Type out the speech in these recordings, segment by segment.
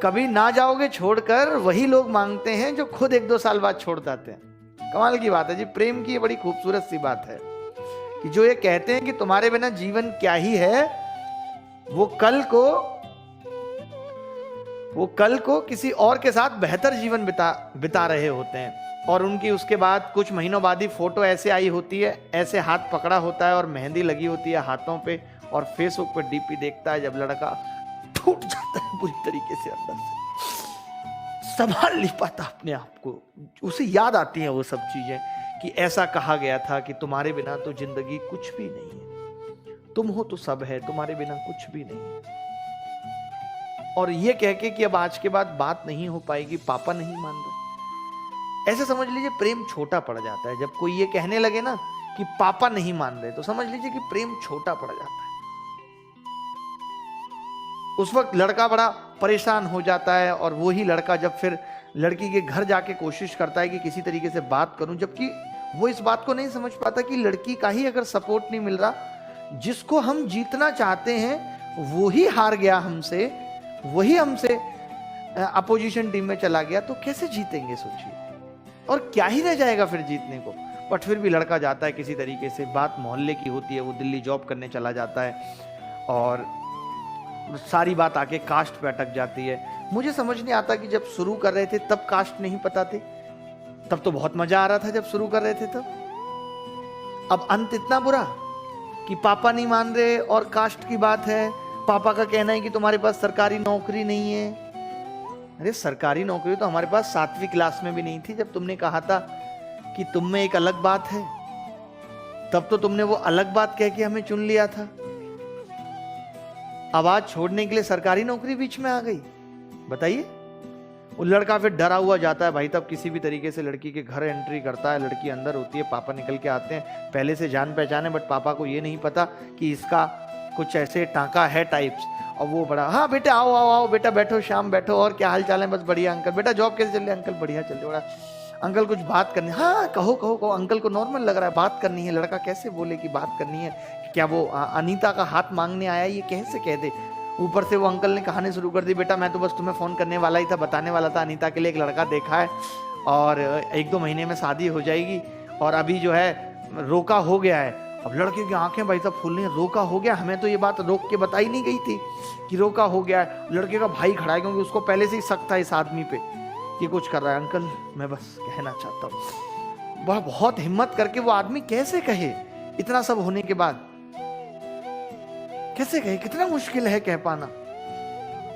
कभी ना जाओगे छोड़कर, वही लोग मांगते हैं जो खुद 1-2 साल बाद छोड़ जाते हैं। कमाल की बात है जी, प्रेम की ये बड़ी खूबसूरत सी बात है कि जो ये कहते हैं कि तुम्हारे बिना जीवन क्या ही है, वो कल को किसी और के साथ बेहतर जीवन बिता रहे होते हैं। और उनकी उसके बाद कुछ महीनों बाद ही फोटो ऐसे आई होती है, ऐसे हाथ पकड़ा होता है और मेहंदी लगी होती है हाथों पे, और फेसबुक पे डीपी देखता है जब लड़का टूट जाता है पूरी तरीके से, अंदर से संभाल नहीं पाता अपने आप को। उसे याद आती है वो सब चीजें कि ऐसा कहा गया था कि तुम्हारे बिना तो जिंदगी कुछ भी नहीं है, तुम हो तो सब है, तुम्हारे बिना कुछ भी नहीं है। और ये कह के कि अब आज के बाद बात नहीं हो पाएगी, पापा नहीं मान रहे, ऐसे समझ लीजिए प्रेम छोटा पड़ जाता है। जब कोई ये कहने लगे ना कि पापा नहीं मान रहे, तो समझ लीजिए कि प्रेम छोटा पड़ जाता है। उस वक्त लड़का बड़ा परेशान हो जाता है, और वही लड़का जब फिर लड़की के घर जाके कोशिश करता है कि किसी तरीके से बात करूं, जबकि वो इस बात को नहीं समझ पाता कि लड़की का ही अगर सपोर्ट नहीं मिल रहा, जिसको हम जीतना चाहते हैं वो ही हार गया हमसे, वही हमसे अपोजिशन टीम में चला गया, तो कैसे जीतेंगे सोचिए, और क्या ही रह जाएगा फिर जीतने को। बट फिर भी लड़का जाता है किसी तरीके से, बात मोहल्ले की होती है, वो दिल्ली जॉब करने चला जाता है, और सारी बात आके कास्ट पे अटक जाती है। मुझे समझ नहीं आता कि जब शुरू कर रहे थे तब कास्ट नहीं पता थे, तब तो बहुत मजा आ रहा था जब शुरू कर रहे थे तब। अब अंत इतना बुरा कि पापा नहीं मान रहे और कास्ट की बात है, पापा का कहना है कि तुम्हारे पास सरकारी नौकरी नहीं है। अरे सरकारी नौकरी तो हमारे पास 7वीं क्लास में भी नहीं थी जब तुमने कहा था कि तुम में एक अलग बात है, तब तो तुमने वो अलग बात कह के हमें चुन लिया था। आवाज छोड़ने के लिए सरकारी नौकरी बीच में आ गई, बताइए। वो लड़का फिर डरा हुआ जाता है भाई, तब किसी भी तरीके से लड़की के घर एंट्री करता है, लड़की अंदर होती है, पापा निकल के आते हैं, पहले से जान पहचान है, बट पापा को ये नहीं पता कि इसका कुछ ऐसे टांका है टाइप्स। और वो बड़ा, हाँ बेटा आओ आओ आओ बेटा बैठो, शाम बैठो, और क्या हाल चाल है, बस बढ़िया अंकल, बेटा जॉब कैसे चल रही है अंकल, बढ़िया चल रही है, बड़ा अंकल कुछ बात करनी, हाँ कहो कहो कहो, अंकल को नॉर्मल लग रहा है, बात करनी है। लड़का कैसे बोले कि बात करनी है, क्या वो अनीता का हाथ मांगने आया, ये कैसे कह दे। ऊपर से वो अंकल ने कहानी शुरू कर दी, बेटा मैं तो बस तुम्हें फोन करने वाला ही था, बताने वाला था अनीता के लिए एक लड़का देखा है और 1-2 महीने में शादी हो जाएगी, और अभी जो है रोका हो गया है। अब लड़के की आंखें भाई साहब फूल रही हैं, रोका हो गया, हमें तो ये बात रोक के बताई नहीं गई थी कि रोका हो गया है। लड़के का भाई खड़ा है क्योंकि उसको पहले से ही शक था इस आदमी पे कि कुछ कर रहा है। अंकल मैं बस कहना चाहता हूँ, वह बहुत हिम्मत करके वो आदमी कैसे कहे इतना सब होने के बाद, कैसे कहे, कितना मुश्किल है कह पाना।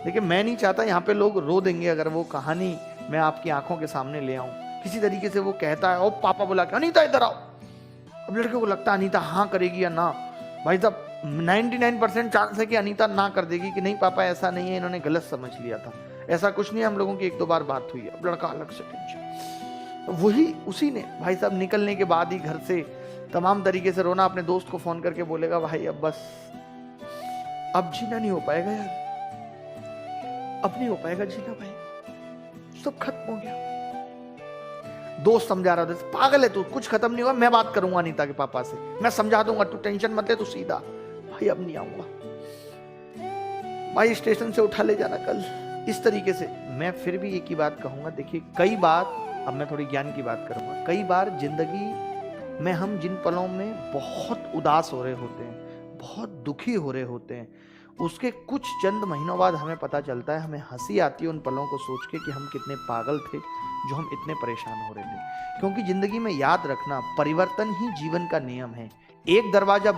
लेकिन मैं नहीं चाहता यहाँ पे लोग रो देंगे अगर वो कहानी मैं आपकी आंखों के सामने ले आऊं। किसी तरीके से वो कहता है, ओ पापा बुला के, अनीता इधर आओ। अब लड़के को लगता है अनीता हाँ करेगी या ना, भाई साहब 99% चांस है कि अनीता ना कर देगी कि नहीं पापा ऐसा नहीं है, इन्होंने गलत समझ लिया था, ऐसा कुछ नहीं, हम लोगों की 1-2 बार बात हुई है। अब लड़का अलग से टेंशन, वही उसी ने भाई साहब निकलने के बाद ही घर से तमाम तरीके से रोना, अपने दोस्त को फोन करके बोलेगा भाई अब बस, अब जीना नहीं हो पाएगा यार, अब नहीं हो पाएगा जीना भाई, सब खत्म हो गया। दोस्त समझा रहा था, पागल है तू, कुछ खत्म नहीं हुआ, मैं बात करूंगा अनीता के पापा से, मैं समझा दूंगा, तू टेंशन मत ले, तू सीधा। भाई अब नहीं आऊंगा भाई, स्टेशन से उठा ले जाना कल। इस तरीके से मैं फिर भी एक ही बात कहूंगा, देखिए कई बार, अब मैं थोड़ी ज्ञान की बात करूंगा, कई बार जिंदगी में हम जिन पलों में बहुत उदास हो रहे होते हैं, बहुत दुखी हो रहे होते हैं, उसके कुछ चंद महीनों बाद हमें पता चलता है, हमें हंसी आती है उन पलों को सोच के कि हम कितने पागल थे जो हम इतने परेशान हो रहे थे। क्योंकि जिंदगी में याद रखना, परिवर्तन ही जीवन का नियम है। एक दरवाजा